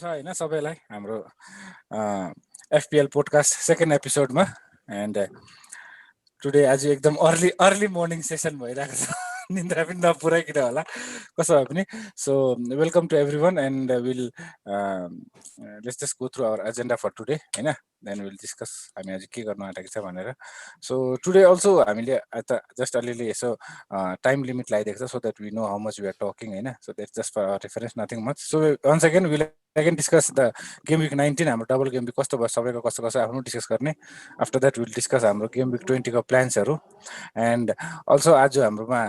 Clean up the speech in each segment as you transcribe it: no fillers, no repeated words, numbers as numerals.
छ हैन सबैलाई हाम्रो FPL पोडकास्ट सेकेन्ड एपिसोडमा एन्ड टुडे आज एकदम अर्ली मर्निङ सेसन भइरहेको छ निन्द्रा पनि नपुराइकन होला कसो भए पनि so welcome to everyone and we'll let's just go through our agenda for today हैन देन विल डिस्कस हामी आज के गर्न आँटेको छ भनेर सो टुडे अल्सो हामीले जस्ट अलिअलि यसो टाइम लिमिट लगाइदिएको छ so that we know how much we are talking हैन so that's just for reference nothing much so once again we'll again discuss the game week 19 हाम्रो double game Wick कस्तो भयो सबैको कस्तो कस्तो आफ्नो डिस्कस गर्ने आफ्टर द्याट विल डिस्कस हाम्रो गेम विक 20 को प्लान्सहरू एन्ड अल्सो आज हाम्रोमा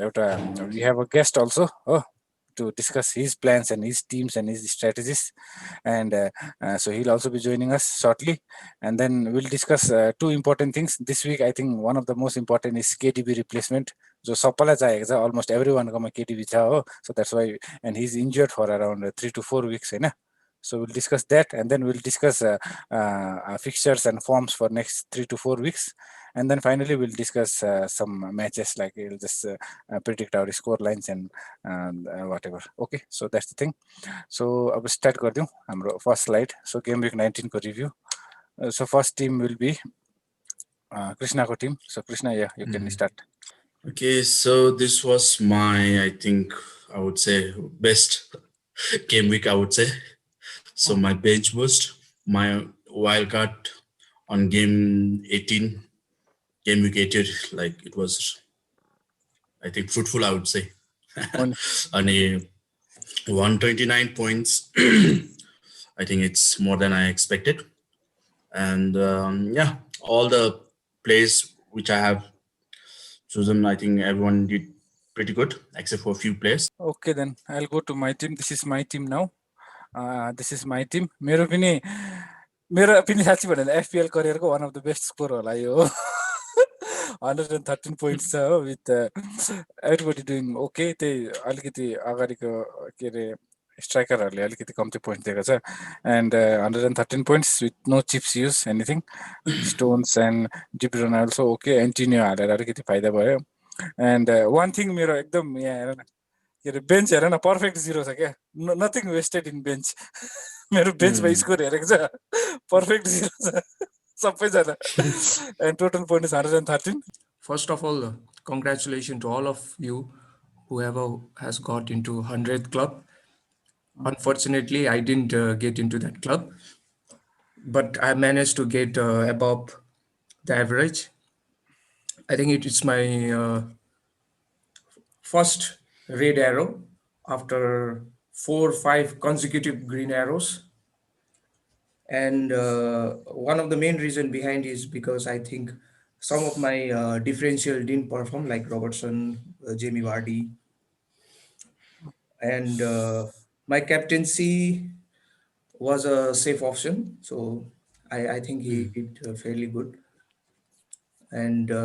एउटा we have a guest also हो to discuss his plans and his teams and his strategies and so he'll also be joining us shortly and then we'll discuss two important things this week. I think one of the most important is KDB replacement जो सबैलाई चाहिएको छ almost everyone coma KDB छ हो so that's why and he's injured for around 3 to 4 weeks Hahn so we'll discuss that and then we'll discuss fixtures and forms for next 3 to 4 weeks and then finally we'll discuss some matches like we'll just predict our score lines and whatever. Okay, so that's the thing. So अब start गरिदिउँ हाम्रो first slide. So game week 19 को review. So first team will be Krishna ko team. So Krishna, yeah, you can start. Okay, so this was my, I think, I would say best game week, I would say. So my bench boost, my wild card on game 18, game week 18, like it was, I think, fruitful, I would say. And 129 points. I think it's more than I expected. And yeah, all the plays which I have chosen, I think everyone did pretty good, except for a few players. Okay, then I'll go to my team. This is my team now. This is my team. मेरो पनि साँच्ची भन्दा FPL करियरको one of the best score होला यो 113 points छ हो with everybody doing okay त्यही अलिकति अगाडिको के अरे स्ट्राइकरहरूले अलिकति कम्ती पोइन्ट दिएको छ and 113 points with no chips use anything Stones and De Bruyne also okay Antonio हालेर अलिकति फाइदा भयो एन्ड वान थिङ मेरो एकदम यहाँ हेर न के अरे बेन्च हेर न पर्फेक्ट जिरो छ क्या नथिङ वेस्टेड इन बेन्च मेरो बेन्चमा स्कोर हेरेको छ पर्फेक्ट जिरो छ सबैजना end total point is 113. First of all, congratulations to all of you whoever has got into 100th club. Unfortunately, I didn't get into that club, but I managed to get above the average. I think it's my first red arrow after 4 or 5 consecutive green arrows. And one of the main reason behind is because I think some of my differential didn't perform, like Robertson, Jamie Vardy, and my captaincy was a safe option, so I think he did fairly good. And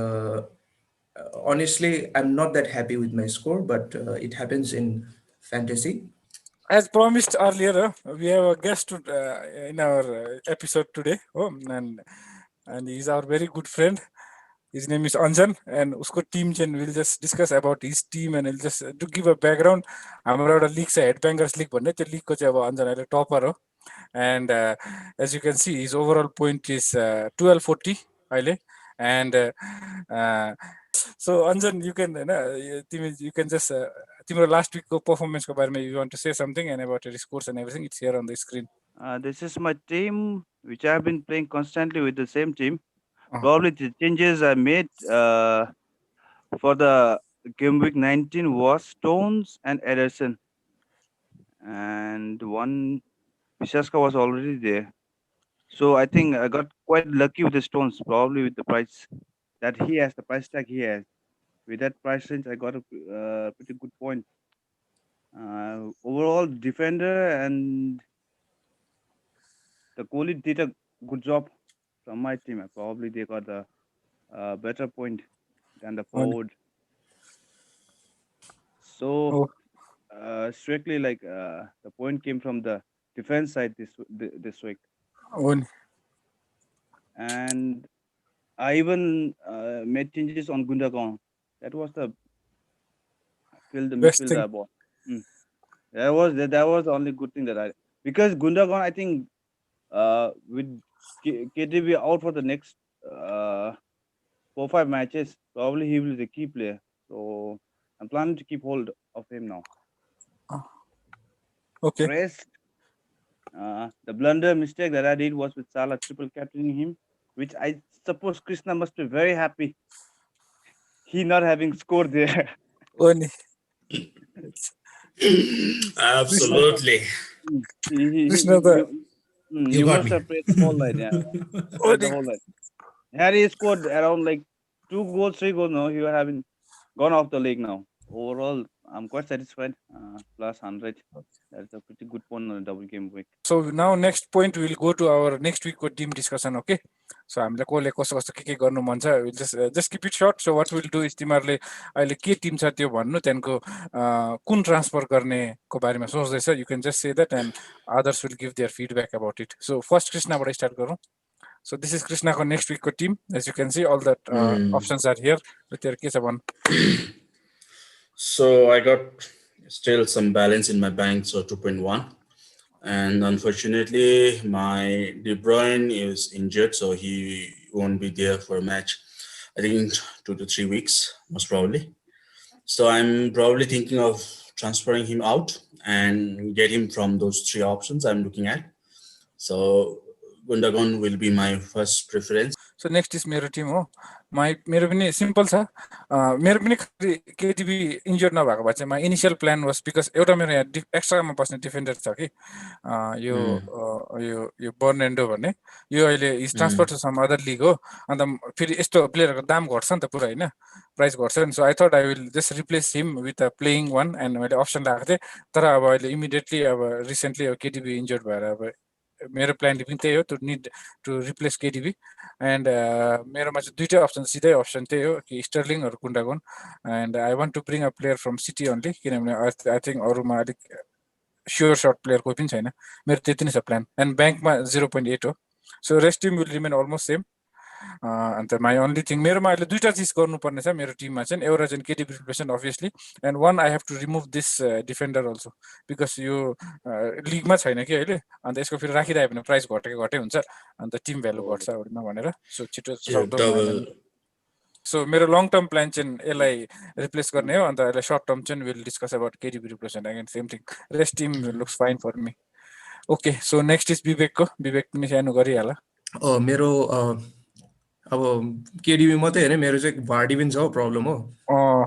honestly, I'm not that happy with my score, but it happens in fantasy. As promised earlier, we have a guest in our episode today, and he's our very good friend. His name is Anjan, and usko team chain we'll just discuss about his team, and he'll just to give a background. हाम्रो एउटा लिग छ हेडब्याङ्गर्स लिग भन्ने त्यो लिगको चाहिँ अब अन्जन अहिले टपर हो and as you can see his overall point is 1240 अहिले and so Anjan you can you can just तिम्रो last week को performance को बारेमा you want to say something and about your scores and everything. It's here on the screen. This is my team which I have been playing constantly with the same team. Probably the changes I made for the game week 19 was Stones and Ederson, and one Pisaska was already there. So I think I got quite lucky with the Stones, probably with the price that he has, the price tag he has. With that price range, I got a pretty good point. Overall, defender and the goalie did a good job from my team. Probably they got a better point than the forward. So strictly like the point came from the defense side this week. And I even made changes on Gundogan. That was the midfielder ball. That was the only good thing that because Gundogan, I think, with KDB out for the next 4-5 matches, probably he will be the key player. So I'm planning to keep hold of him now. Okay. Rest, the blunder mistake that I did was with Salah triple captaining him, which I suppose Krishna must be very happy. He not having scored there. Only. Absolutely. Krishna the You You got must me. have played the whole line, yeah. Played the only. whole line. Had he scored around like 2 goals, 3 goals, no, he would have been gone off the league now. Overall, I'm quite satisfied. Plus 100. That's a pretty good point on a double game week. So now next point we'll go to our next week team discussion. Okay. So हामीले कसले कस्तो कस्तो के गर्नु मन छ just keep it short. So what we'll do is तिमीहरूले अहिले के टिम छ त्यो भन्नु त्यहाँको कुन ट्रान्सफर गर्नेको बारेमा सोच्दैछ you can just say that and others will give their feedback about it. So first कृष्णबाट स्टार्ट गरौँ. So this is कृष्णको next week team. As you can see, all that options are here. तेरो के छ भन्? So I got still some balance in my bank, so 2.1. And unfortunately, my De Bruyne is injured, so he won't be there for a match. I think 2 to 3 weeks, most probably. So I'm probably thinking of transferring him out and get him from those 3 options I'm looking at. So Gundogan will be my first preference. So next is मेरो Tim हो. मेरो पनि simple छ. मेरो पनि केटिबी injured नभएको भए चाहिँ माई इनिसियल प्लान वाज बिकज एउटा मेरो यहाँ एक्स्ट्रामा बस्ने डिफेन्डर छ कि यो यो बर्नेन्डो भन्ने यो अहिले is transfer to some other league हो. अन्त फेरि यस्तो प्लेयरहरूको दाम घट्छ नि त पुरा होइन, प्राइस घट्छ नि. So I thought I will just replace him with a playing one and मैले अप्सन लगाएको थिएँ. तर अब अहिले इमिडिएटली अब रिसेन्टली अब केटिबी इन्जर्ड भएर अब मेरो प्लान पनि त्यही हो, to need to replace KDB. And मेरोमा चाहिँ दुइटै अप्सन, सिधै अप्सन त्यही हो कि स्टर्लिङ अरू Gundogan. And I want to bring a player from City only, किनभने आई थिङ्क अरूमा अलिक स्योर सर्ट प्लेयर कोही पनि छैन. मेरो त्यति नै छ प्लान. एन्ड ब्याङ्कमा 0.8 हो. So rest team will remain almost same. अन्त माई ओन्ली थिङ मेरोमा अहिले दुइटा चिज गर्नुपर्ने छ मेरो टिममा चाहिँ. एउटा चाहिँ KDB replacement obviously, and one I have to remove this defender also because यो लिगमा छैन कि अहिले. अन्त यसको फेरि राखिरह्यो भने प्राइस घटे हुन्छ, अन्त टिम भ्यालु घट्छ भनेर. सो छिटो सक्दो. सो मेरो लङ टर्म प्लान चाहिँ यसलाई रिप्लेस गर्ने हो. अन्त यसलाई सर्ट टर्म चाहिँ will discuss about KDB replacement. Again same thing, rest team looks fine for me. Okay, so next is विवेकको. विवेक पनि सानो गरिहाल. मेरो अब केडिबी मात्रै होइन, मेरो चाहिँ भार्डी पनि छ प्रब्लम हो.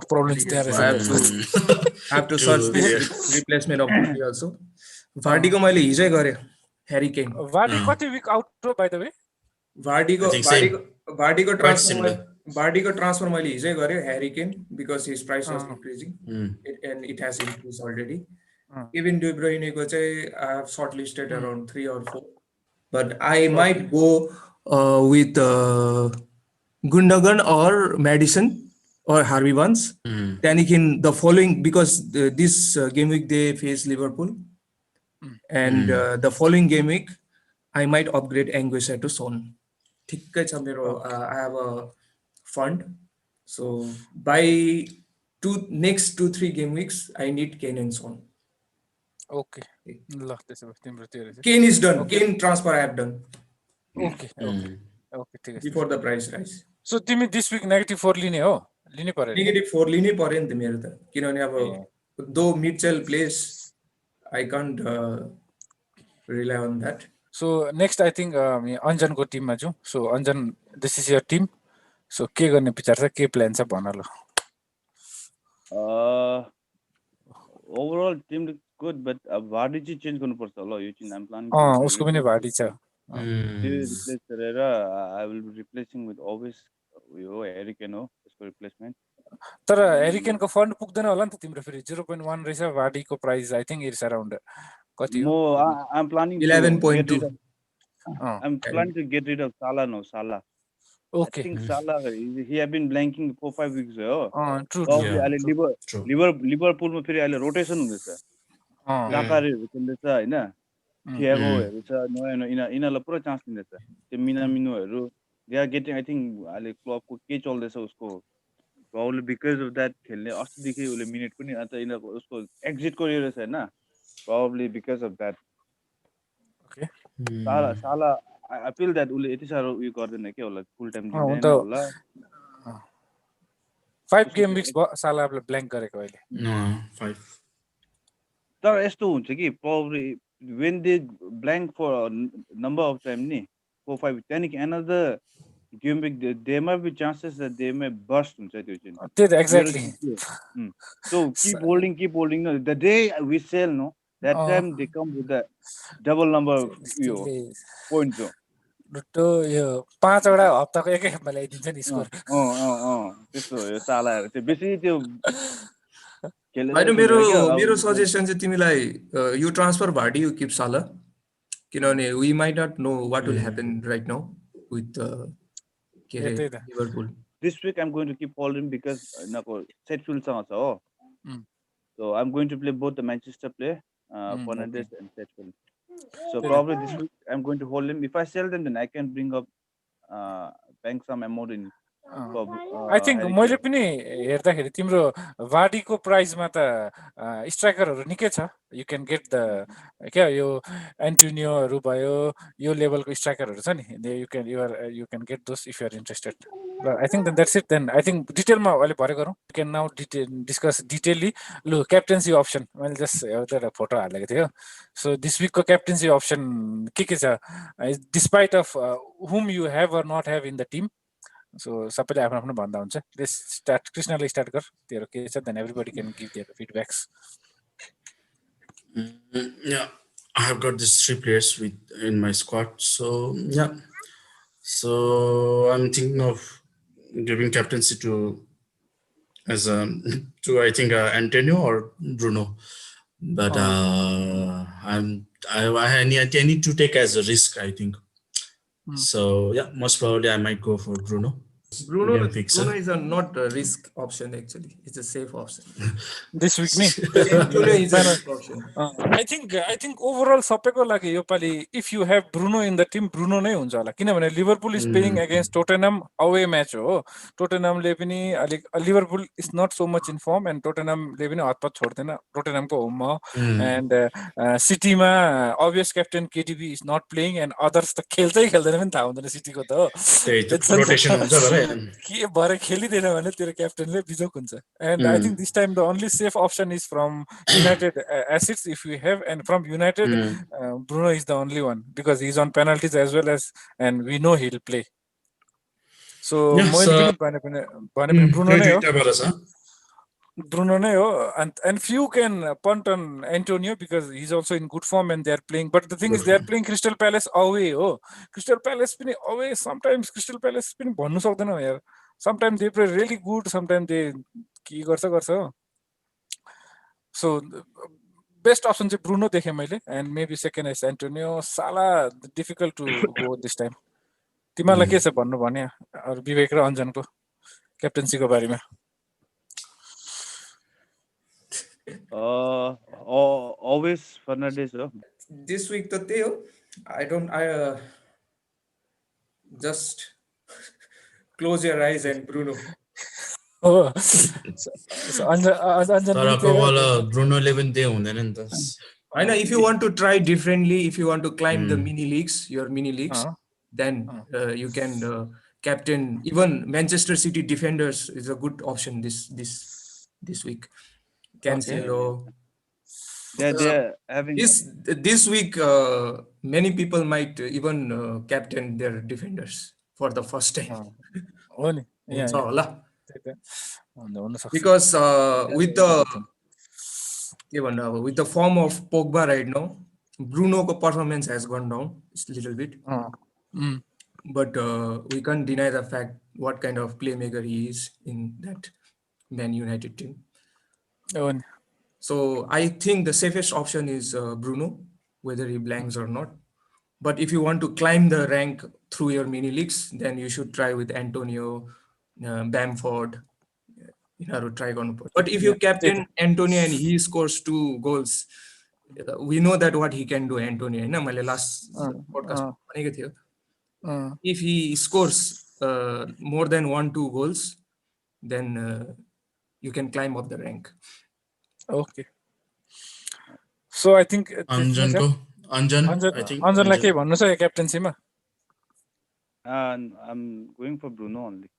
प्रब्लम त्यहाँ रहेछ. I have to search this replacement of Vardy also. Vardy को मैले हिजै गरेँ, Harry Kane. Vardy कति विक आउट हो बाइ द वे? Vardy को ट्रान्सफर मैले हिजै गरेँ, Harry Kane, because his price was increasing and it has increased already. Even De Bruyne को चाहिँ I have shortlisted around 3 or 4, but I might go with Gundogan or Madison or Harvey Barnes. Then the following, because this game week they face Liverpool, and the following game week I might upgrade Anguissa to Son. I have a fund, so by next 2-3 game weeks I need Kane and Son. Okay. ल त्यसो भए तिम्रो त्यो रहेछ. Kane is done. Kane transfer I have done. Okay, ठिक छ. Before the price rise. सो तिमी this Wick -4 लिने हो? लिनै पर्यो. -4 लिनै पर्यो नि त मेरो त, किनभने अब two midfield place I can't rely on that. So next I think अन्जनको टिममा जाउँ. So Anjan, this is your team. So के गर्ने विचार छ, के प्लान छ भन ल. Overall team looks good, but Vardy चाहिँ चेन्ज गर्नुपर्छ होला यो चाहिँ. I'm planning उसको पनि भाडी छ. रिप्लेस गरेर I will be replacing with always yo Harry Kane हो त्यसको रिप्लेसमेन्ट. तर Harry Kane को फन्ड पुग्दैन होला नि त तिम्रो फेरि. 0.1 रहेछ भाडीको price. I think it's around कति हो? I'm planning 11.2. I'm planning to get rid of Salah now. Salah. Okay. I think Salah, he have been blanking 4-5 weeks हो. True. लिभरपुलमा फेरि अहिले रोटेसन हुँदैछ. जाकारीहरू खेल्दैछ होइन, थियागोहरू छ, नयाँ यिनीहरूलाई पुरा चान्स दिँदैछ. त्यो मिनामिनोहरू they are getting, I think अहिले क्लबको के चल्दैछ उसको प्रब्लम. बिकज अफ द्याट खेल्ने अस्तिदेखि उसले मिनेट पनि, अन्त यिनीहरूको उसको एक्जिट गरिरहेछ होइन, probably because of that. Okay. Sala, I feel that उसले यति साह्रो उयो गर्दैन क्या होला फुल टाइम हुन दिँदैन त होला 5 गेम विक्स भयो सालाले ब्ल्याङ्क गरेको अहिले 5. तर यस्तो हुन्छ कि probably when they blank for a number of time नि 4-5 त्यहाँदेखि another game week there might be chances that they may burst हुन्छ त्यो चाहिँ त्यही त मेरो एक्ज्याक्टली चाहिँ त्यो हो। So keep holding no the day we sell no that time they come with the double number yo points हो लुट्टो यो 5 वटा हप्ताको एकै खेपमा ल्याइदिन्छ नि स्कोर त्यस्तो हो यो सालाहरू चाहिँ बेसी त्यो होइन मेरो सजेसन चाहिँ तिमीलाई यो ट्रान्सफर भाडी यु किप साला किनभने we might not know what will happen right now with के रे Liverpool this week I'm going to keep holding because यिनीहरूको सेटफिल्ड सँग छ हो so I'm going to play both the Manchester player Fernandes and Setfield so probably this week I'm going to hold him if I sell them then I can bring up bank some amount in I think मैले पनि हेर्दाखेरि तिम्रो वाडीको प्राइसमा त स्ट्राइकरहरू निकै छ यु can get the क्या यो एन्टोनियोहरू भयो यो लेभलको स्ट्राइकरहरू छ नि you can get those if you're interested र I think that's it then I think डिटेलमा अहिले भरे गरौँ you can now discuss detailly लु क्याप्टेन्सी अप्सन मैले जस्ट एउटा फोटो हालेको थियो सो दिस विकको क्याप्टेन्सी अप्सन के छ despite of whom you have or not have in the team so सबैले आफ्नो आफ्नो भन्दा हुन्छ स्टार्ट कृष्णले स्टार्ट गर तेरो के छ then everybody can give their feedbacks Yeah, I have got these 3 players in my squad. So yeah, so I'm thinking of giving captaincy to I think Antonio or Bruno, but I need to take as a risk, I think. So yeah, most probably I might go for Bruno. Bruno is not a risk option actually. It's a safe option. This week me. Bruno is a risk option. I think overall सबैको लागि यो पालि if you have Bruno in the team Bruno नै हुन्छ होला किनभने Liverpool is playing against Tottenham away match हो Tottenham ले पनि अलिक Liverpool is not so much in form and Tottenham ले पनि हतपत छोड्दैन Tottenham को होममा and City मा obvious captain KDB is not playing and others त खेल्दै खेल्दैन पनि थाहा हुँदैन City को त हो रोटेसन हुन्छ भरे के भरे खेलिदैन भने तेरो क्याप्टेनले बिजोक हुन्छ and I think this time the only safe option is from United assets if you have and from United Bruno is the only one because he's on penalties as well as and we know he'll play so मैले पनि भने Bruno नै हो Bruno नै हो and few can punt on Antonio because he's also in good form and they are playing but the thing is they are playing Crystal Palace away हो Crystal Palace पनि away sometimes Crystal Palace पनि भन्नु सक्दैन यार sometimes they play really good sometimes they के गर्छ so best option चाहिँ Bruno देखे मैले and maybe second is Antonio Salah difficult to go this time तिमीलाई के छ भन्नु भने अरु विवेक र अञ्जनको क्याप्टेन्सीको बारेमा always Fernandes हो this week त त्यही हो I just close your eyes and Bruno oh so तर कोवाला Bruno ले पनि त्यही हुँदैन नि त हैन if you want to try differently if you want to climb the your mini leagues then you can captain even Manchester City defenders is a good option this week Cancelo they're having this week many people might even captain their defenders for the first time हो नि because with the form of Pogba right now Bruno's performance has gone down a little bit but we can't deny the fact what kind of playmaker he is in that Man United team so I think the safest option is Bruno whether he blanks or not but if you want to climb the rank through your mini leagues then you should try with Antonio Bamford try but if you captain Antonio and he scores 2 goals we know that what he can do Antonio हैन मैले last podcast भनेको थियो if he scores more than 1-2 goals then you can climb up the rank okay so I think Anjanko Anjan, I think अन्जनलाई के Anjan. भन्नु छ क्याप्टेन्सीमा? I'm going for Bruno only.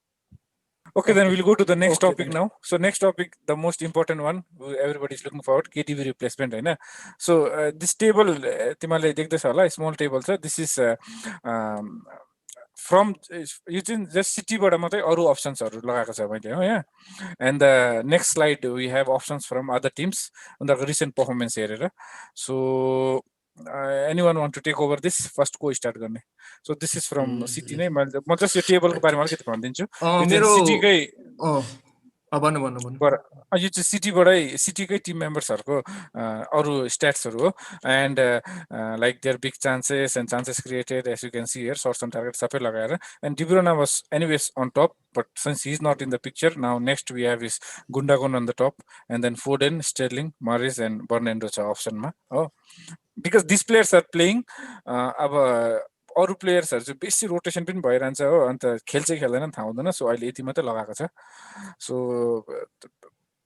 Okay, then we'll go to the next Okay, topic then. now. So next topic, the most important one, everybody's looking forward, KDB replacement, होइन? So this table, तिमीहरूले देख्दैछ होला, small table छ. This is from यो चाहिँ just सिटीबाट मात्रै अरू अप्सन्सहरू लगाएको छ मैले हो यहाँ. And the next slide we have options from other teams उनीहरूको recent performance हेरेर. So anyone want to take over this? First को start गर्ने? So this is from city नै. म just यो टेबलको बारेमा अलिकति भनिदिन्छु. यो चाहिँ मेरो सिटीकै भन्नु यो चाहिँ सिटीकै टिम मेम्बर्सहरूको अरू स्ट्याट्सहरू हो. And like their big chances and chances created as you can see here, shots and target सबै लगाएर. And De Bruyne was anyways on top, but since he is not in the picture now, next we have is Gundogan on the top, and then Foden, Sterling, Mahrez and Bernardo छ अप्सनमा हो. Because this players are playing. अब अरू प्लेयर्सहरू चाहिँ बेसी rotation पनि भइरहन्छ हो, अन्त खेल्छ खेल्दैन थाहा हुँदैन. सो अहिले यति मात्रै लगाएको छ. So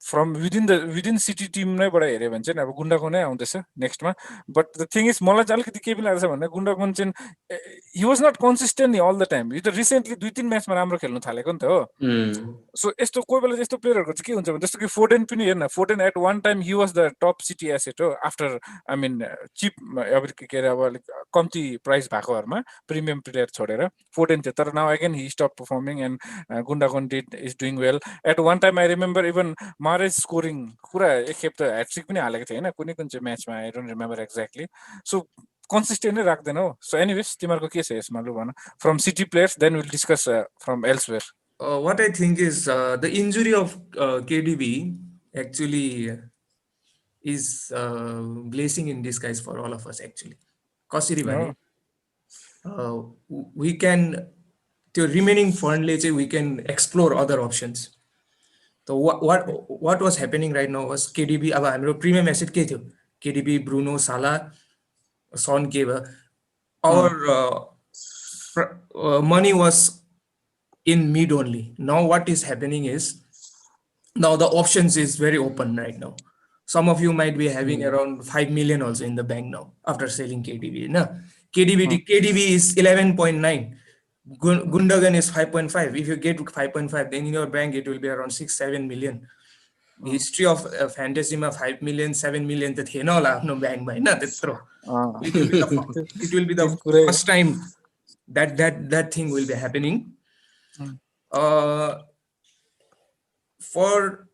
from within City team नैबाट हेऱ्यो भने चाहिँ अब गुन्डागोन नै आउँदैछ नेक्स्टमा. बट द थिङ इज मलाई चाहिँ अलिकति के पनि लाग्छ भन्दा गुन्डागोन चाहिँ he was not consistent all the time. यो त रिसेन्टली 2-3 म्याचमा राम्रो खेल्नु थालेको नि त हो. सो यस्तो कोही बेला यस्तो प्लेयरहरूको चाहिँ के हुन्छ भने, जस्तो कि फोडेन पनि हेर्न, Foden at one time he was the top City asset हो. आफ्टर आई मिन चिप, अब के अरे अब अलिक कम्ती प्राइस भएकोहरूमा प्रिमियम प्लेयर छोडेर फोडेन थियो. तर now again he stop performing and Gundogan is doing well. At one time I remember even Mahrez scoring पुरा एकखेप त ह्याट्रिक पनि हालेको थियो होइन कुनै कुन चाहिँ म्याचमा, I don't remember exactly. So consistent नै राख्दैन हो. सो एनिवेज तिमीहरूको के छ यसमा लु भन, from City players, then we'll discuss from elsewhere. What I think is the injury of KDB actually is blessing in disguise for all of us actually. कसरी भने we can, त्यो remaining fund we can explore other options. So what was happening right now was KDB, अब हाम्रो premium asset के थियो? KDB, Bruno, Salah, Son के भयो? Our money was in mid only. Now what is happening is, now the options is very open right now. Some of you might be having around 5 million also in the bank now after selling KDB. No? KDB is 11.9. Gundogan is 5.5. If you get 5.5, then in your bank it will be around 6-7 million. The history of fantasy ma 5 million, 7 million त थिएन होला आफ्नो ब्याङ्कमा हैन त्यत्रो. It will be the first time that thing will be happening. For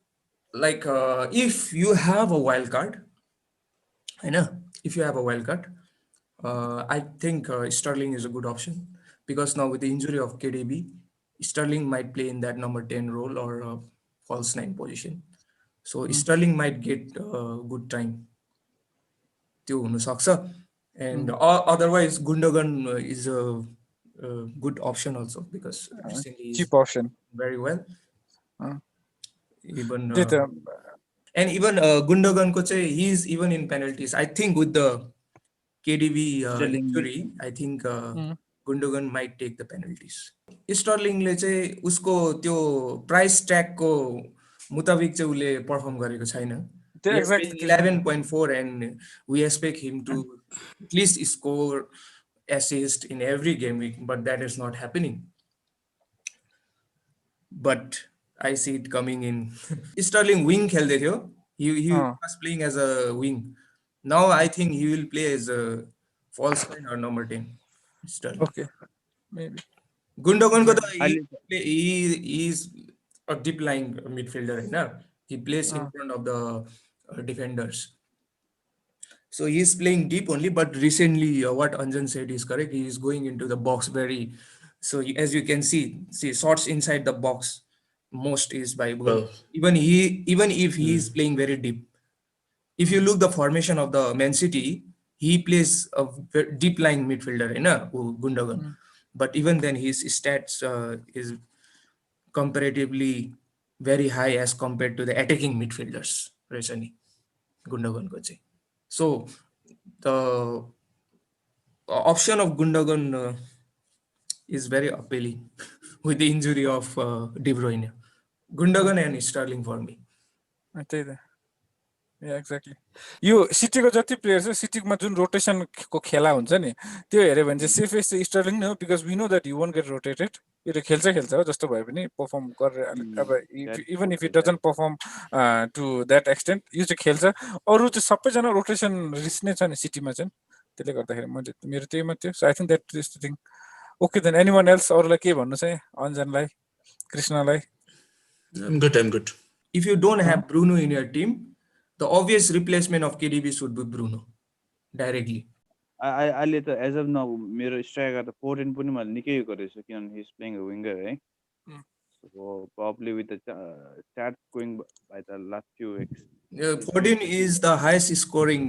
like if you have a wild card, if you have a wild card, I think Sterling is a good option, because now with the injury of KDB, Sterling might play in that number 10 role or false 9 position. So Sterling might get good time. त्यो हुन सक्छ. And otherwise Gundogan is a good option also, because recently cheap option very well. Even and even Gundogan ko चाहिँ he is even in penalties. I think with the KDB injury, I think Gundogan might take the penalties. Sterlingले चाहिँ उसको त्यो price ट्यागको मुताबिक चाहिँ उसले perform गरेको छैन. 11.4 and we expect him to at least score assist in every game week, but that is not happening. But I see it coming in. Sterling wing खेल्दै थियो. He was playing as a wing. Now I think he will play as a false 9 or number 10. Sterling. Okay, maybe. Gundogan ko he is a deep lying midfielder, right? He plays in front of the defenders. So he is playing deep only, but recently what Anjan said is correct. He is going into the box very. So as you can see shots inside the box most is by even if he is playing very deep. If you look the formation of the Man City, he plays a deep lying midfielder, Gundogan. But even then his stats is comparatively very high as compared to the attacking midfielders. Gundogan ko चाहिँ. So the option of Gundogan is very appealing with the injury of De Bruyne. Gundogan and Sterling for me. Exactly यो सिटीको जति player छ सिटीमा जुन रोटेसनको खेला हुन्छ नि त्यो हेऱ्यो भने चाहिँ सेफेस्ट चाहिँ स्टर्लिङ नै हो because we know that you won't get rotated यो त खेल्छ हो जस्तो भए पनि पर्फर्म गरेर अब even if it doesn't perform to that extent यो चाहिँ खेल्छ अरू चाहिँ सबैजना रोटेसन रिस नै छ नि सिटीमा चाहिँ त्यसले गर्दाखेरि मैले मेरो त्यही मात्रै so I think that is the thing okay then any one else अरूलाई के भन्नु चाहिँ अन्जनलाई कृष्णलाई I'm good. If you don't have Bruno in your team, the obvious replacement of KDB should be Bruno directly. अहिले त age of now मेरो striker त 14 पनि मैले निकै गरेको छु किनभने he is playing a winger है सो probably with the stats going by the last few weeks 14 is the highest scoring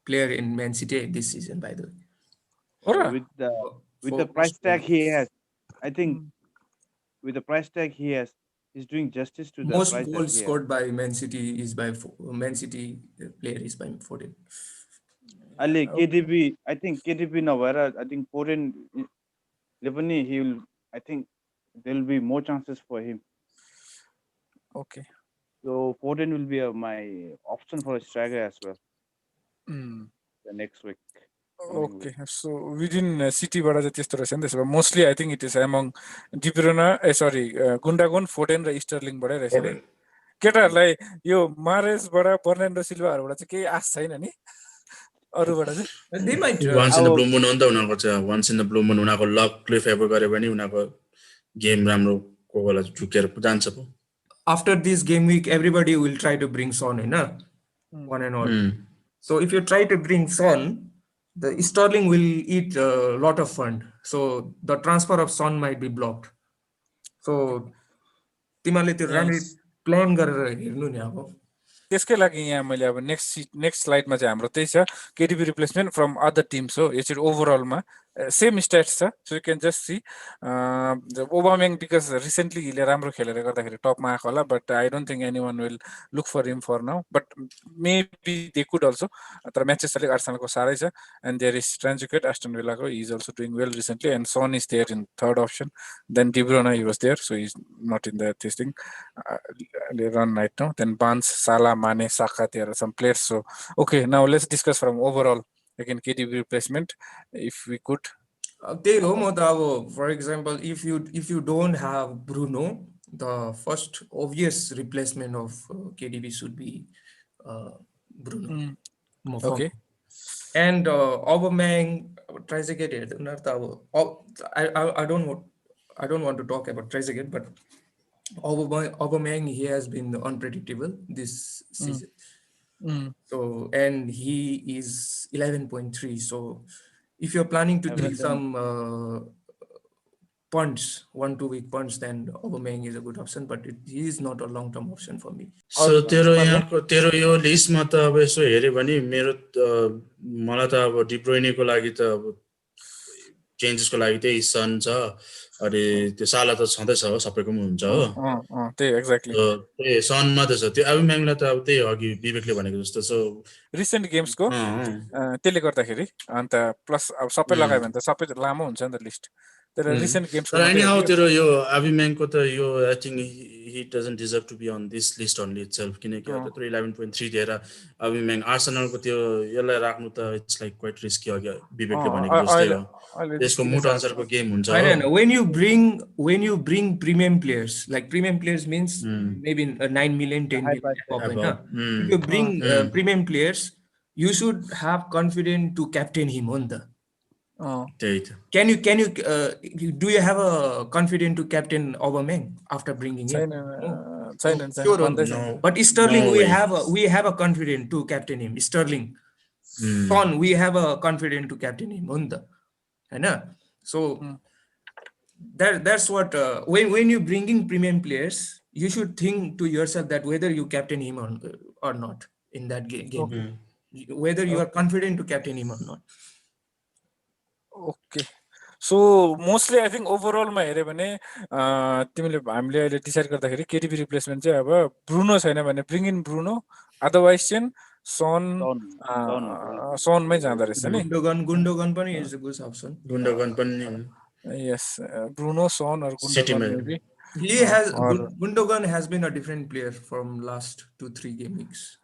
player in Man City this season, by the way. हो with the price tag he has, I think with the price tag he has, he's doing justice to the most price tag goals he has. scored by Man City is by Man City player is by 14. Ali KDB, I think KDB नभएर I think 14 ले पनि he will, I think there will be more chances for him. Okay. So 14 will be my option for a striker as well. The next week. Okay, so within City-बाट चाहिँ त्यस्तो रहेछ नि त्यसो भए mostly I think it is among De Bruyne Gundogan Foden र स्टर्लिङबाटै रहेछ नि केटाहरूलाई यो मारेसबाट बर्नान्डो सिल्भाहरूबाट चाहिँ केही आश छैन नि अरूबाट चाहिँ They might once in the blue moon हो नि त उनीहरूको चाहिँ once in the blue moon उनीहरूको लकले फेभर गर्यो भने उनीहरूको गेम राम्रो कोही बेला झुकेर जान्छ पो after this game week everybody will try to bring Son in one and all. So if you try to bring Son, the Sterling will eat a lot of fund. So the transfer of Son might be blocked. So तिमीले त्यो राम्ररी plan गरेर हेर्नु नि अब त्यसकै लागि यहाँ मैले अब नेक्स्ट स्लाइडमा चाहिँ हाम्रो त्यही छ KDB replacement from other teams हो यो चाहिँ ओभरअलमा सेम स्ट्याट्स छ so you can just see Aubameyang because recently हिले राम्रो खेलेर गर्दाखेरि टपमा आएको होला but I don't think any one will look for him for now but maybe they could also तर म्याचेस अलिक आर्सेनलको साह्रै छ and there is Trezeguet Aston विलाको is also doing well recently and Son is there in third option then De Bruyne he was there so is not in the this thing run right now. Then Barnes, Salah, Mane, Saka, there are some players. So, okay, now let's discuss from overall again KDB replacement. If we could. For example, if you don't have Bruno, the first obvious replacement of KDB should be Bruno. Okay. And Aubameyang tries to get it. I don't want to talk about tries again, but Aubameyang, he has been unpredictable this season. So and he is 11.3. So if you're planning to take some punts, 1-2 week punts, then Aubameyang is a good option, but he is not a long-term option for me. So तेरो यो लिस्टमा त अब यसो हेर्यो भने मेरो मलाई त अब डिब्रोइनेको लागि त अब चेन्जेसको लागि त्यही सन छ अनि त्यो साला त छँदैछ हो सबैकोमा हुन्छ हो त्यही एक्ज्याक्टली त्यही सन मात्रै छ त्यो अबमेयाङलाई त अब त्यही अघि विवेकले भनेको जस्तो सो रिसेन्ट गेम्सको त्यसले गर्दाखेरि अन्त प्लस अब सबै लगायो भने त सबै लामो हुन्छ नि त लिस्ट तर रिसेन्ट गेम्सको तर एनीहाउ तेरो यो अबमेयाङको त यो I think he doesn't deserve to be on this list only itself किनकि त्यत्रो 11.3 दिएर अबमेयाङ आर्सेनलको त्यो यसलाई राख्नु त इट्स लाइक क्वाइट रिस्की अघि विवेकले भनेको जस्तै हो त्यसको मुड अनुसारको गेम हुन्छ हो when you bring premium players, like premium players means maybe 9 million 10 million pop if you bring premium players you should have confidence to captain him on the can you do you have a confidence to captain Aubameyang after bringing him? Sure, no. But Sterling, we have a confidence to captain him. Sterling, Son, we have a confidence to captain him on the, so that's what when you bring in premium players, you should think to yourself that whether you captain him or not in that game, whether you are confident to captain him or not. Okay so mostly I think ओभरअलमा हेऱ्यो भने तिमीले हामीले अहिले decide गर्दाखेरि KDB replacement चाहिँ अब Bruno छैन भने ब्रिङ इन ब्रुनो अदरवाइज चाहिँ सनमै जाँदो रहेछ नि गुन्डोगन पनि is a good option Gundogan पनि यस Bruno Son or Gundogan maybe He has or Gundogan has been a different player from last 2-3 game weeks.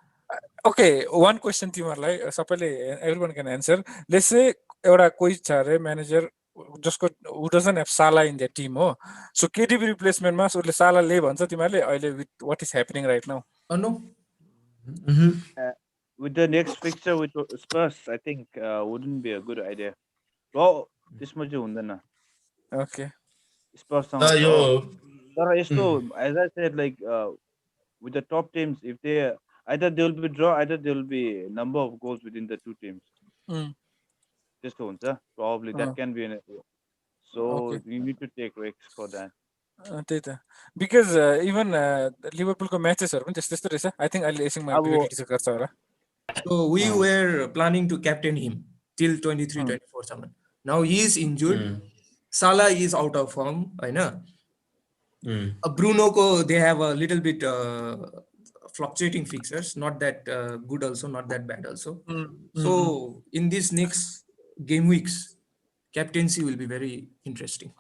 okay, one question तिमीहरूलाई सबैले everyone can answer. Let's say एउटा कोही छ अरे manager जसको who doesn't have Salah in their team हो. So KDB replacement मा उसले Salah ले भन्छ तिमीहरूले अहिले with what is happening right now. No. With the next fixture with Spurs, I think wouldn't be a good idea. Well, this much हुँदैन. Okay. Spurs सँग छ यो हो. तर यस्तो, as I said, like with the top teams, if they either they will be draw, either there will be number of goals within the two teams. Mm. त्यस्तो हुन्छ. Probably that can be an. So Okay. you need to take risks for that. त्यही त because even लिभरपुलको म्याचेसहरू पनि त्यस्तो त्यस्तो रहेछ आई think अहिले एसिङमा अब पिरियड चाहिँ गर्छ होला So we were planning to captain him till 23-24 summer. Now he is injured. Salah is out of form. I know. Bruno ko they have a little bit fluctuating fixtures. Not that good also, not that bad also. So in this next game weeks, captaincy will be very interesting.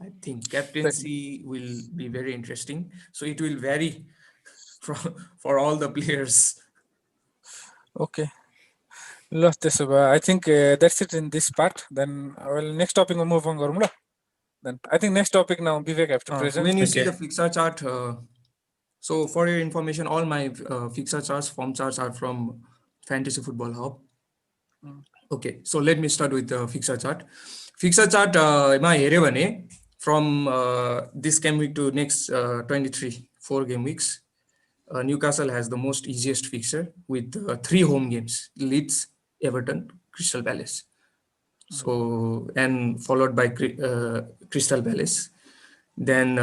I think captaincy will be very interesting. So it will vary for all the players. Okay ल त्यसो भए I think that's it in this part then well next टपिकमा move on गरौँ ल then I think next topic now Vivek have to present When you see the fixture chart, so for your information, all my fixture charts, form charts are from Fantasy Football Hub. Okay, so let me start with the fixture chart. Fixture chart, ma हेऱ्यो भने from this game week to next 4 game weeks, Newcastle has the most easiest fixture with 3 home games: Leeds, Everton, Crystal Palace. So and followed by Crystal Palace. Then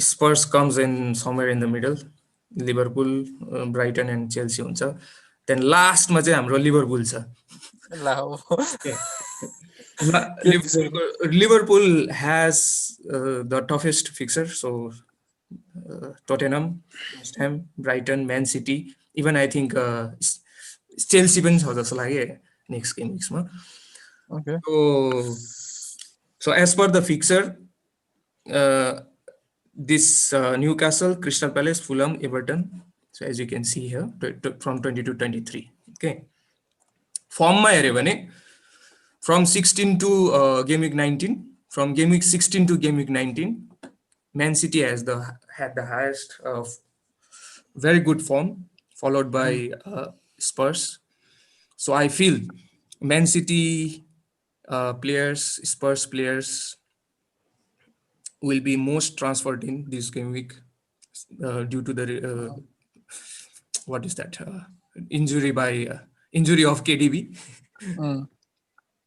Spurs comes in somewhere in the middle. Liverpool, Brighton and Chelsea हुन्छ. Then last मा चाहिँ हाम्रो Liverpool छ. Liverpool has the toughest fixture. So Tottenham, West Ham, Brighton, Man City, even I think Chelsea पनि छ जस्तो लाग्यो next game weeks मा. Okay. So as per the fixture, this Newcastle, Crystal Palace, Fulham, Everton. So as you can see here, from 22-23. Okay. Form ma हेऱ्यो भने from 16 to game week 19, from game week 16 to game week 19, Man City had the highest very good form, followed by Spurs. So I feel Man City players, Spurs players will be most transferred in this game week due to the what is that injury of KDB.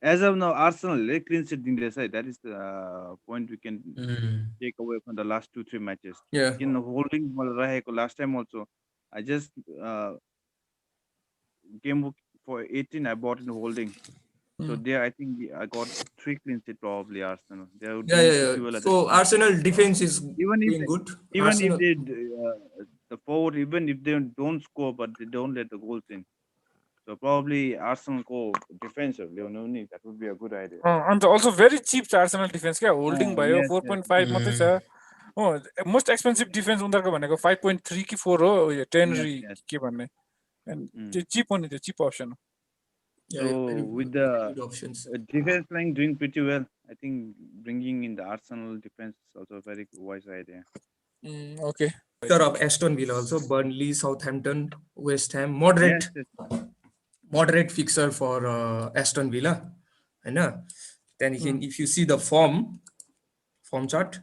As of now, Arsenal clean sheet दिँदैछ. That is the point we can take away from the last 2-3 matches. Yeah. In holding रहेको last time also, I just game book for 18 I bought in holding. So there I think I got 3 clean sheet probably Arsenal. They are doing well. So Arsenal defense is doing good. Even Arsenal, if they the forward, even if they don't score but they don't let the goals in. So probably Arsenal go defensively. That would be a good idea. And also very cheap छ Arsenal defense क्या holding भयो 4.5 मात्रै छ हो most expensive defence उनीहरूको भनेको 5.3 कि 4 हो 10 के भन्ने त्यो चिप हो नि त्यो चिप अप्सन हो So with the defense line doing pretty well, I think bringing in the Arsenal defense is also a very wise idea. Okay. Fixture of Aston Villa also, Burnley, Southampton, West Ham, moderate fixture for Aston Villa. Then if you see the form chart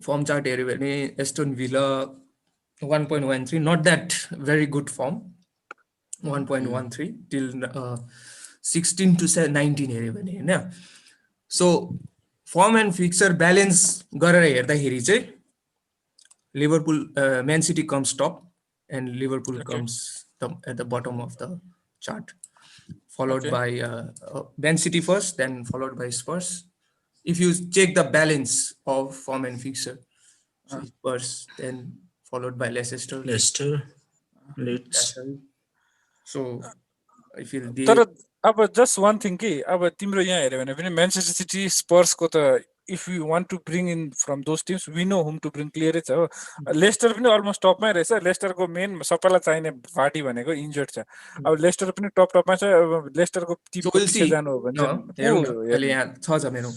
हेऱ्यो भने Aston Villa 1.13, not that very good form. 1.13 till 16 to 19 हेऱ्यो भने हैन. So form and fixture balance गरेर हेर्दाखेरि चाहिँ Liverpool, Man City comes top, and Liverpool comes at the bottom of the chart, followed by Man City first, then followed by Spurs. If you check the balance of form and fixture, so Spurs, then followed by Leicester, Leeds. So I feel तर अब just one thing कि अब तिम्रो यहाँ हेऱ्यो भने पनि Manchester city स्पर्सको त if we want to bring in from those teams, we know whom to bring, clear छ हो. लेस्टर पनि अलमोस्ट टपमै रहेछ. लेस्टरको मेन सबैलाई चाहिने पार्टी भनेको इन्जर्ड छ. अब लेस्टर पनि टपमा छ. अब लेस्टरको So टिमको we'll पछि see. जानु हो भने No, चाहिँ हेरौँ को न. अहिले यहाँ छ मेरो.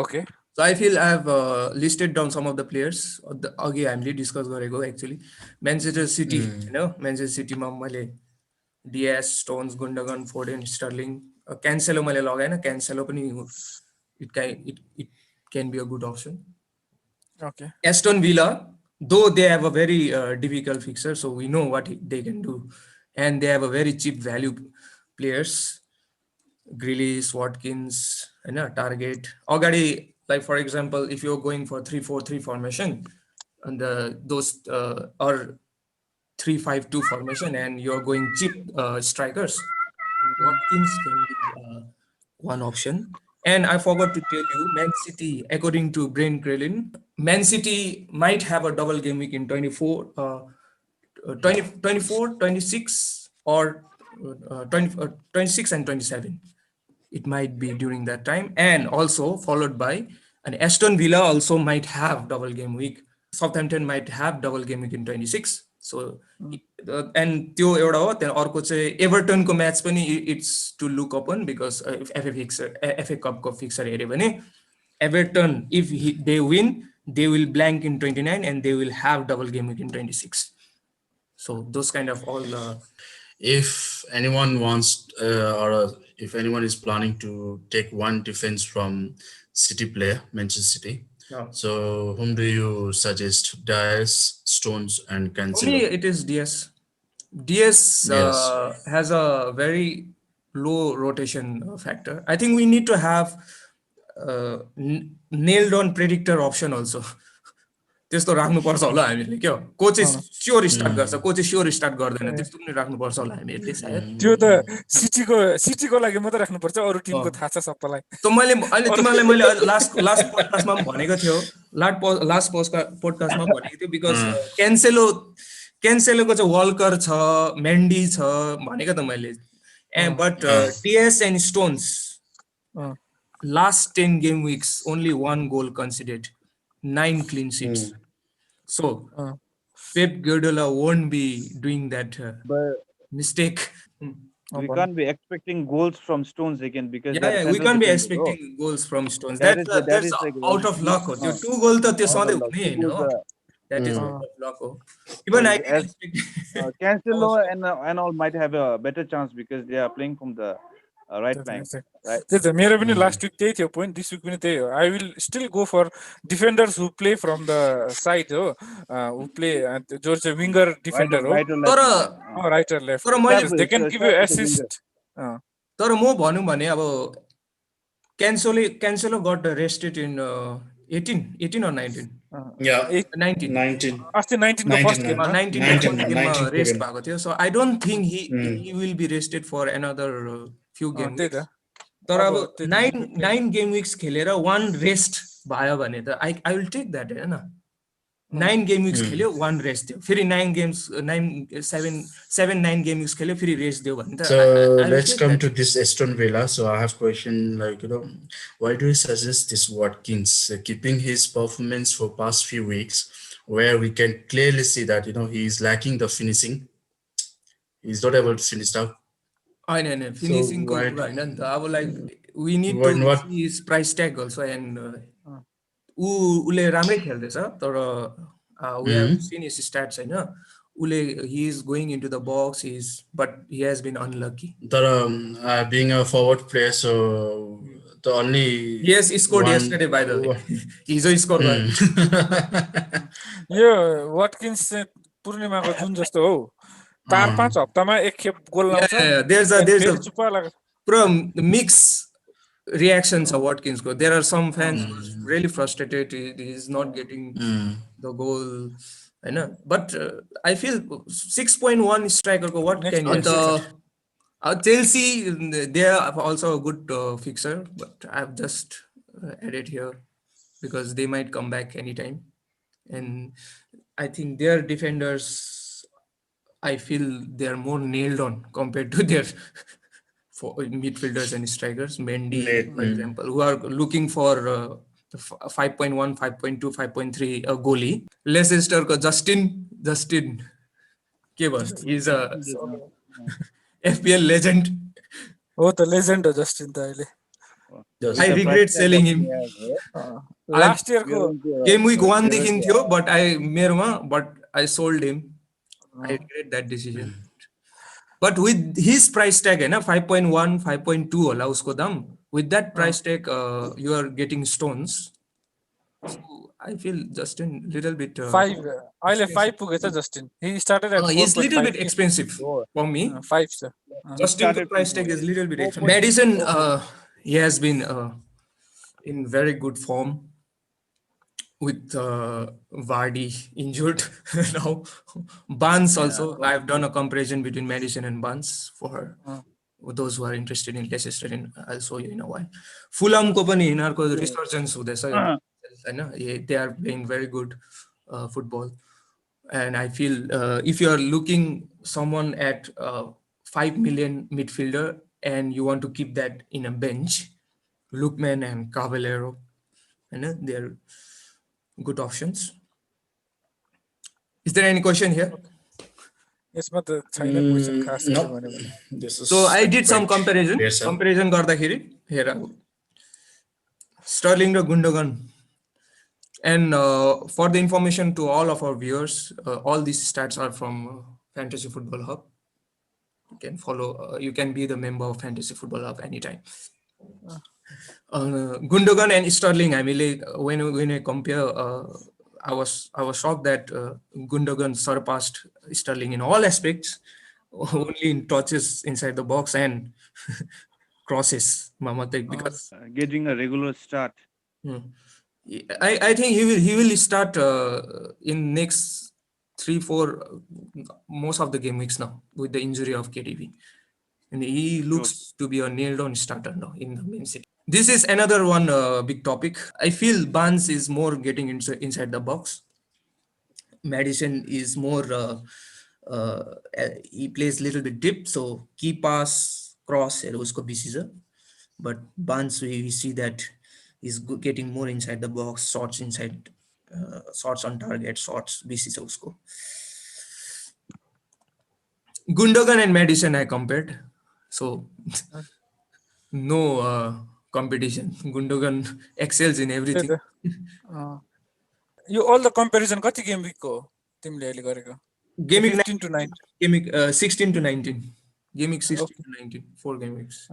Okay. So I feel I have listed down some of the players. अघि हामीले डिस्कस गरेको एक्चुअली म्यानचेस्टर सिटी होइन. म्यानचेस्टर सिटीमा मैले डिएस, स्टोन्स, गुन्डगन, फोर्डेन, स्टर्लिङ, क्यान्सेलो मैले लगाएन. क्यान्सेलो पनि it can be a good option. Okay. Aston Villa, though they have a very difficult fixture, so we know what they can do, and they have a very cheap value players. Grealish, Watkins, and target. Already, like for example, if you're going for 3-4-3 formation, and those or 3-5-2 formation, and you're going cheap strikers, Watkins can be one option. And I forgot to tell you, Man City, according to Brain Krillin, Man City might have a double game week in 24, 26, or 26 and 27. It might be during that time, and also followed by an Aston Villa also might have double game week. Southampton might have double game week in 26. So and त्यो एउटा हो. त्यहाँ अर्को चाहिँ एभर्टनको match पनि it's to look upon because FA कपको fixture हेऱ्यो भने Everton if they win they will blank in 29 and they will have double game week in 26. So those kind of all If anyone wants if anyone is planning to take one defense from City player, Manchester City, so whom do you suggest? Dias, Stones, and for me Cancelo? it is DS. DS has a very low rotation factor. I think we need to have nailed on predictor option also. त्यस्तो राख्नुपर्छ होला हामीले के हो. को चाहिँ sure start गर्छ, को चाहिँ स्योर स्टार्ट गर्दैन, त्यस्तो पनि राख्नुपर्छ होला हामीले सायद. त्यो त सिटीको लागि मात्रै राख्नुपर्छ. अरु टिमको थाहा छ सबैलाई. त मैले अहिले तिमीलाई मैले लास्ट पोडकास्टमा पनि भनेको थियो. लास्ट पोडकास्टमा भनेको थियो बिकज क्यान्सेलोको चाहिँ वल्कर छ, मेन्डी छ भनेको त मैले. But Dias and Stones last 10 game weeks only 1 goal conceded, 9 clean sheets. So Pep Guardiola won't be doing that mistake. We can't be expecting goals from Stones again because we can't be expecting goals from Stones. That's like out of luck. 2 goals to sādai hune हैन. That is out of luck. Even I can expect Cancelo and all might have a better chance because they are playing from the right flank. Right. त्यही त मेरो पनि last week त्यही थियो point. This Wick पनि त्यही हो. I will still go for defenders who play from the side हो, हु प्ले जो चाहिँ विंगर डिफेन्डर हो, तर right or left, they can give you assist. तर म भनौं भने अब Cancelo got rested in 18 or 19. Yeah, 19. अस्ति 19 को फर्स्ट गेममा 19 गेममा रेस्ट भएको थियो. So I don't think he will be rested for another few game weeks. तर अब 9 game weeks खेलेर 1 रेस्ट भयो भने त I will take that Hahn. 9 game weeks खेल्यो 1 रेस्ट दियो, फेरि 9 game weeks खेल्यो फेरि रेस्ट दियो भने त. So let's come to this Aston Villa. So I have question like, why do you suggest this Watkins keeping his performance for past few weeks where we can clearly see that he is lacking the finishing. He's not able to finish out. होइन finishing को कुरा हैन नि त. अब like we need to see his price tag also and उले राम्रै खेल्दैछ तर we have seen his stats हैन. उले he is going into the box, but he has been unlucky. But being a forward player, so the only he scored yesterday by the way. He's a scorer. Yo Watkins चाहिँ पूर्णिमाको जुन जस्तो हो, 4-5 हप्तामा एक खेप गोल लाउँछ. there's a pro mix reactions of Watkins go. There are some fans who are really frustrated he is not getting the goal, I know, but I feel 6.1 striker ko what can you say? Chelsea, they are also a good fixer, but I've just added here because they might come back anytime, and I think their defenders, I feel they are more nailed on compared to their for midfielders and strikers. Mendy, for example, who are looking for 5.1, 5.2, 5.3 goalie. Leicester ko Justin के भन्नु, he's a FPL legend. हो त legend हो Justin त अहिले I regret selling him. Last इयरको Game week 1 देखि थियो, but I sold him. I regret that decision. But with his price tag, 5.1, 5.2 होला उसको दाम. With that price tag, you are getting stones. So I feel Justin little bit 5 अहिले 5 पुगेछ Justin he started at 4.5 he's little bit expensive for me. 5 छ Justin the price tag is little bit expensive. Madison he has been in very good form with Vardy injured now. Barnes also. I've done a comparison between Madison and Barnes for those who are interested in Leicester. I'll show you in a while. Fulham ko pani यिनीहरुको resurgence हुँदैछ हैन, they are playing very good football, and I feel if you are looking someone at 5 million midfielder and you want to keep that in a bench, Lookman and Caballero, they're good options. Is there any question here? यसमा त छैन question खास No. भने भने So I did some comparison गर्दाखेरि हेर Sterling र Gundogan. And for the information to all of our viewers, all these stats are from Fantasy Football Hub. You can follow, you can be the member of Fantasy Football Hub anytime. Gundogan and Sterling, when I compare, I was shocked that Gundogan surpassed Sterling in all aspects, only in touches inside the box and crosses. Because getting a regular start. I think he will start in next 3-4 most of the game weeks now with the injury of KDB, and he looks to be a nailed on starter now in the main city. This is another one big topic. I feel Barnes is more getting inside the box. Madison is more he plays little bit deep, so key pass cross usko busy cha. But Barnes we see that is getting more inside the box, shots inside, shots on target, shots busy cha usko. Gundogan and Madison I compared, so no competition. Gundogan excels in everything. You all the comparison कति game week को तिमीले अहिले गरेको Game week 15 to 9 game week 16 to 19. Game week 16 to 19, 4 game weeks.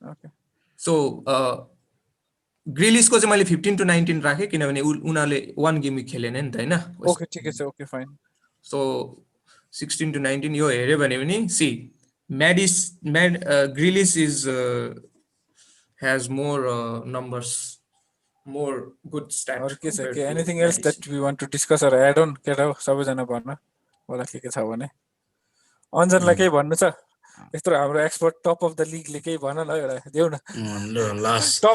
Okay. So Grealish को चाहिँ मैले 15 to 19 राखे किनभने उनीहरुले 1 गेम विक खेलेन नि त हैन. Okay, ठिकै छ. Okay, fine. So 16 to 19 यो हेर्यो भने पनि see Grealish is has more numbers, more good stats. Okay, anything else that we want to discuss or add on? केटा सबैजना भन्न होला के छ भने अञ्जनलाई केही भन्नु छ यस्तो हाम्रो एक्सपर्ट टप अफ द लिगले केही भन ल एउटा देऊ न लास्ट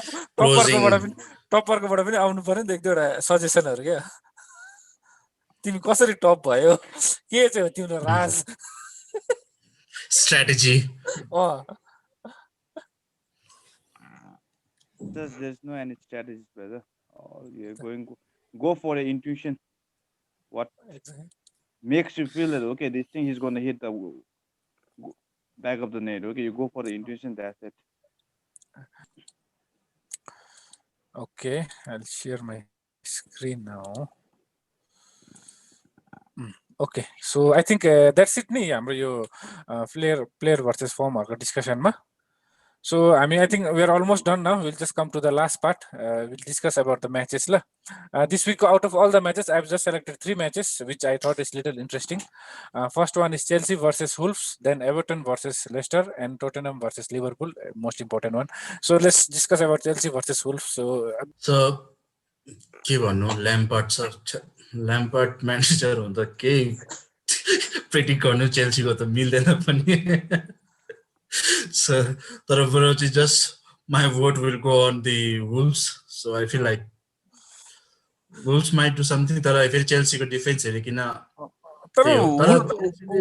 टपरकोबाट पनि आउनु पर्यो नि त एक दुईवटा सजेसनहरु के तिमी कसरी टप भयो के चाहिँ हो तिम्रो राज strategy. There's no any strategies, brother. You're going go for an intuition. What makes you feel that okay, this thing is going to hit the back of the net. Okay, you go for the intuition. That's it. Okay, I'll share my screen now. Okay, so I think that's it नि हाम्रो यो player versus form हरुको discussion मा. So I mean I think we are almost done now. We'll just come to the last part. We'll discuss about the matches la. This week out of all the matches I've just selected 3 matches which I thought is little interesting. First one is Chelsea versus Wolves, then Everton versus Leicester, and Tottenham versus Liverpool, most important one. So let's discuss about Chelsea versus Wolves. So के भन्नु Lampard manager हुँदा के predict गर्नु चेल्सीको त मिल्दैन पनि. So just my vote will go on the Wolves. So I feel like Wolves might do something. But I feel Chelsea को defense हेरिकिन तर त्यही हो तर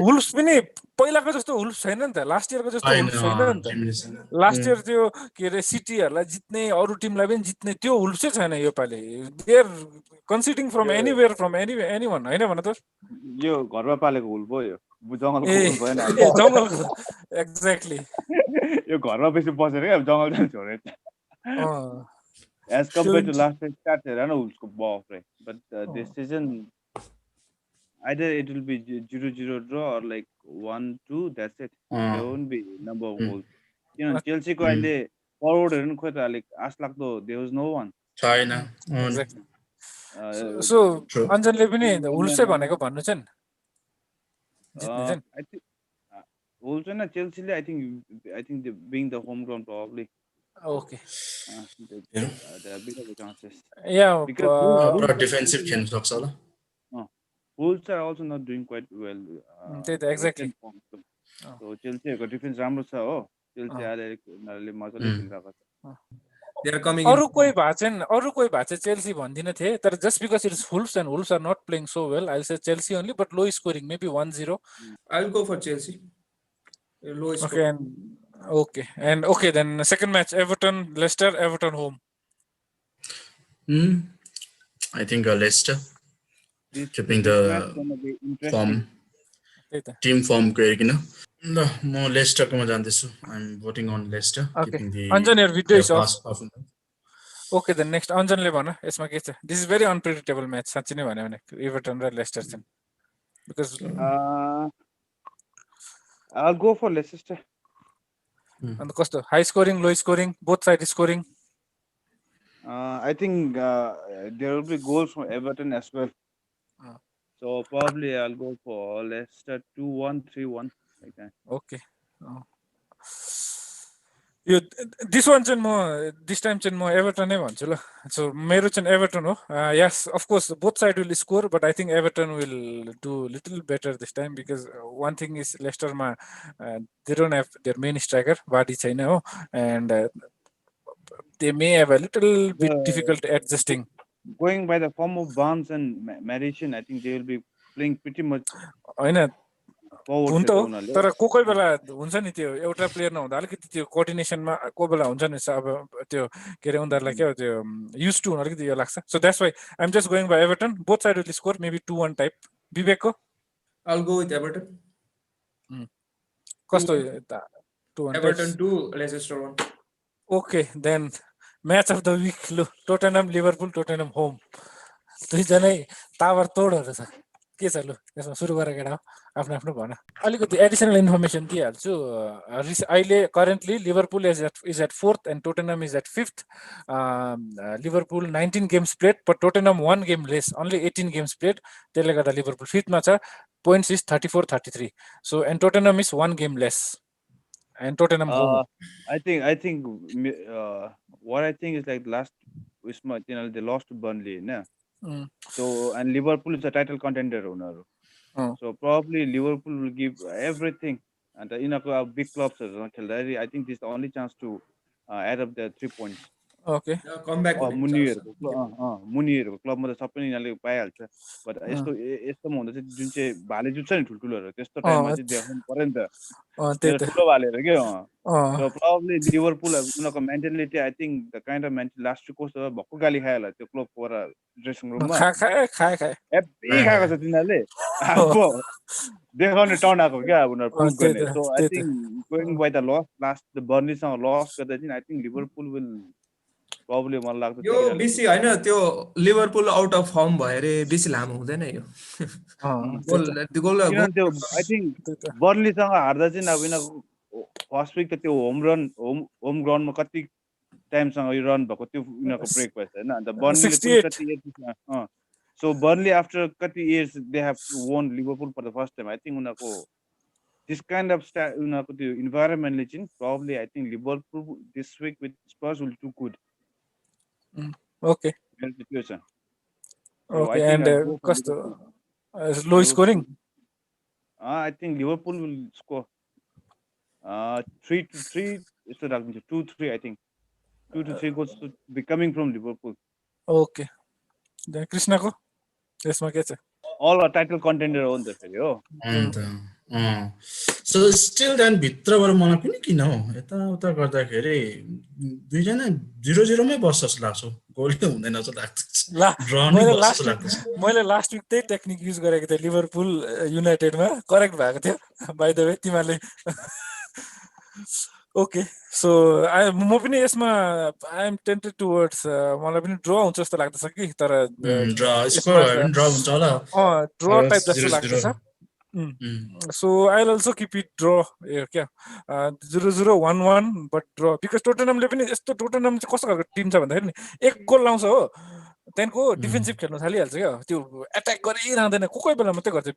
वुल्फ्स पनि पहिलाको जस्तो वुल्फ्स छैन नि त लास्ट इयरको जस्तो होइन वुल्फ्स छैन नि त जिम्नेसियम लास्ट इयर त्यो के अरे सिटीहरूलाई जित्ने अरू टिमलाई पनि जित्ने त्यो वुल्फ्सै छैन योपालि they are conceding from anywhere from any भन होइन भन त यो घरमा पालेको हुल भयो यो जङ्गलको ए हुल भएन ए जङ्गलको एक्ज्याक्टली यो घरमा बेसी बसेर क्या जङ्गल जान्छ छोडेर as compared to last year stats हेर न उसको बफ रे but this season either it will be 0-0 draw or like 1-2 that's it there won't be number of goals किनभने चेल्सीको अहिले फरवर्डहरू नि खोइ त अलिक आश लाग्दो there was no one छैन सो अञ्जनले पनि वुल्फ्सै भनेको भन्नु चाहिँ जित्ने चाहिँ I think Wolves and Chelsea I think they being the home ground probably okay there are bigger chances या because पुरा डिफेन्सिभ खेल्न सक्छ होला Wolves are also not doing quite well त्यही त एक्ज्याक्टली so Chelsea को डिफेन्स राम्रो छ हो Chelsea आले उनीहरुले मजाले खेलिरहेको छ They are coming अरू कोही भए चाहिँ चेल्सी भन्दिन थिए तर just because it's Wolves and Wolves are not playing so well I say Chelsea only but low scoring maybe 1-0 I'll go for Chelsea. Low score. Okay, then second match Everton home. I think Leicester keeping this the match gonna be interesting. form team form को Harry Kane ल म Leicester कोमा जान्दैछु I am voting on Leicester keeping the Anjan your video is off. off Okay, then next Anjanले भन यसमा के छ this is very unpredictable match साच्चै नै भन्यो भने एभर्टन र लेस्टर चाहिँ because I'll go for Leicester. अन्त कस्तो high scoring low scoring both side scoring I think there will be goals from Everton as well. So probably I'll go for Leicester 2-1, 3-1 like that. Okay yo this one चाहिँ म this time चाहिँ म Everton नै भन्छु ल सो मेरो चाहिँ Everton हो yes of course both side will score but I think Everton will do little better this time because one thing is लेस्टरमा they don't have their main striker Vardy छैन हो and they may have a little bit difficult adjusting Going by the form of Barnes and Madison, I think they will be playing pretty much होइन forward. हुन त हो तर कोही बेला हुन्छ नि त्यो एउटा प्लेयर नहुँदा अलिकति त्यो कोअर्डिनेसनमा कोही बेला हुन्छ नि अब त्यो के अरे उनीहरूलाई के हो त्यो युज टु अलिकति यो लाग्छ so that's why I'm just going by Everton both side will score maybe 2-1 type विवेकको I'll go with Everton. कस्तो 2-1 Everton 2, Leicester 1. Okay then match of the week लु टोटेनम लिभरपुल टोटेनम होम दुईजनै ताबडतोडहरू छ के छ लु यसमा सुरु गरेर केटा हो आफ्नो आफ्नो भन अलिकति एडिसनल इन्फर्मेसन दिइहाल्छु अहिले currently Liverpool is at 4th and Tottenham is at 5th Liverpool 19 games played but Tottenham 1 game less only 18 games played त्यसले गर्दा लिभरपुल 5th मा छ points is 34-33 so and Tottenham is 1 game less and Tottenham home I think what I think is like last they lost to Burnley, na. So and Liverpool is a title contender owner. So probably Liverpool will give everything, and big clubs I think this is the only chance to add up the 3 points. Okay Comeback. मुनिहरूको क्लबमा त सबै यिनीहरूले पाइहाल्छ but यस्तोमा हुँदा चाहिँ जुन चाहिँ भाले जुत्छ नि ठुल्ठुलोहरू त्यस्तो टाइममा चाहिँ देखाउनु पर्यो नि त ठुलो भालेहरू के सो प्रब्लली लिभरपुल उनीहरूको mentality I think the kind of mental last week कस्तो भक्कु गाली खायो होला त्यो क्लबको ड्रेसिङ रुममा हेभी खाएको छ तिनीहरूले अब देखाउने टर्न आएको क्या अब उनीहरू प्रुभ गर्ने so I think going by the last बर्नीसँग लस गर्दा चाहिँ I think Liverpool will probably मलाई लाग्छ यो बेसी हैन त्यो लिभरपुल आउट अफ फर्म भएर बेसी लामो हुँदैन यो त्यो आई थिङ्क बर्नलीसँग हार्दा चाहिँ अब यिनीहरूको फर्स्ट विक त त्यो होम ग्राउन्डमा कति टाइमसँग यो रन भएको त्यो यिनीहरूको ब्रेक भएछ होइन अन्त बर्नलीले कति सो बर्नली आफ्टर कति years they have won Liverpool for the first time I think उनीहरूको दिस काइन्ड अफ उनीहरूको त्यो इन्भाइरोमेन्टले चाहिँ probably I think Liverpool this week with Spurs will to good okay and कस्तो low scoring I think Liverpool will score 3-3 यस्तो राख्दिन्छु 2-3 I think 2-3 goals to be coming from Liverpool. Okay कृष्णको यसमा के छ all a title contender हो नि त फेरि हो अन्त सो स्टिल देन भित्रबाट मलाई पनि किन हो यताउता गर्दाखेरि दुईजना 0-0 मै बस्छ जस्तो लाग्छ गोलै हुँदैन जस्तो लाग्छ ड्र नै मैले बस्छ जस्तो लाग्छ लास्ट विक त्यही टेक्निक युज गरेको थिएँ लिभरपुल युनाइटेडमा करेक्ट भएको थियो बाइ द वे तिमीहरूले ओके सो म पनि यसमा आई एम टेन्टेड टुवर्ड्स मलाई पनि ड्र हुन्छ जस्तो लाग्दछ कि तर ड्र स्कोर भयो भने ड्र हुन्छ होला ड्र टाइप जस्तो लाग्दछ so I'll also keep it draw क्या 0-0-1-1 but draw because टोटनमले पनि यस्तो टोटनम चाहिँ कस्तो खालको टिम छ भन्दाखेरि नि एक गोल लाउँछ हो त्यहाँको डिफेन्सिभ खेल्न थालिहाल्छ क्या त्यो एट्याक गरिरहँदैन कोही बेला मात्रै गर्छ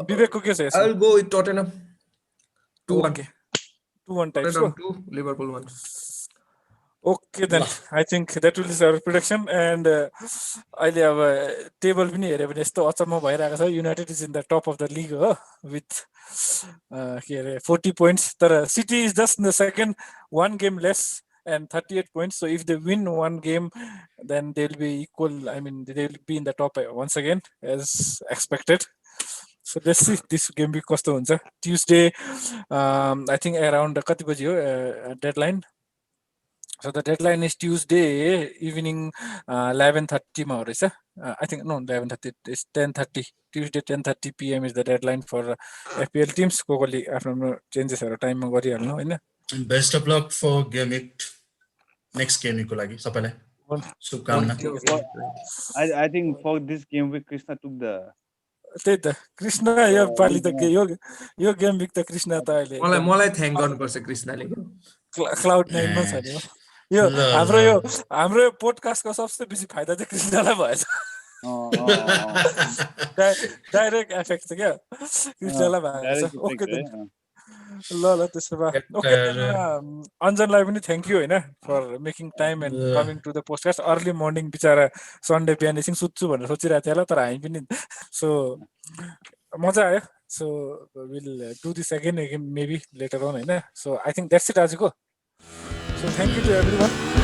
विवेकको के छ यसमा I'll go with Tottenham 2-1 2-1 टाइप्सको Tottenham 2 Liverpool 1 Okay then, I think that will be our prediction and अहिले अब टेबल पनि हेऱ्यो भने यस्तो अचम्म भइरहेको छ United is in the top of the league हो विथ के अरे 40 पोइन्ट्स तर City is just the second 1 game less and 38 points so if they win one game then they'll be equal I mean they'll be in the top once again as expected so let's see this game be कस्तो हुन्छ Tuesday I think around कति बजी हो deadline so the deadline is Tuesday evening 11:30 मा हो रहेछ I think no 11:30 it's 10:30 Tuesday 10:30 PM is the deadline for FPL teams कोकोले आफ्नो चेन्जेसहरु टाइममा गरिहाल्नु हैन best of luck for game week next game विकको लागि सबैलाई शुभकामना I think for this game week Krishna took the त्यही त कृष्ण यो पालि त यो गेम विक त कृष्ण त अहिले मलाई थ्यांक गर्नुपर्छ कृष्णले क्लाउड 9 मा छ नि यो हाम्रो पोडकास्टको सबसे बेसी फाइदा चाहिँ कृष्णलाई भएछ डाइरेक्ट इफेक्ट छ क्या कृष्णलाई भएछ ओके ल त्यसो भए ओके अञ्जनलाई पनि थ्यांक यू हैन for making time and coming to the podcast early morning बिचारा सन्डे बिहान एकछिन सुत्छु भनेर सोचिरहेको थियो होला तर हामी पनि सो मजा आयो so will do this again maybe later on हैन so I think that's it आजको so thank you to everyone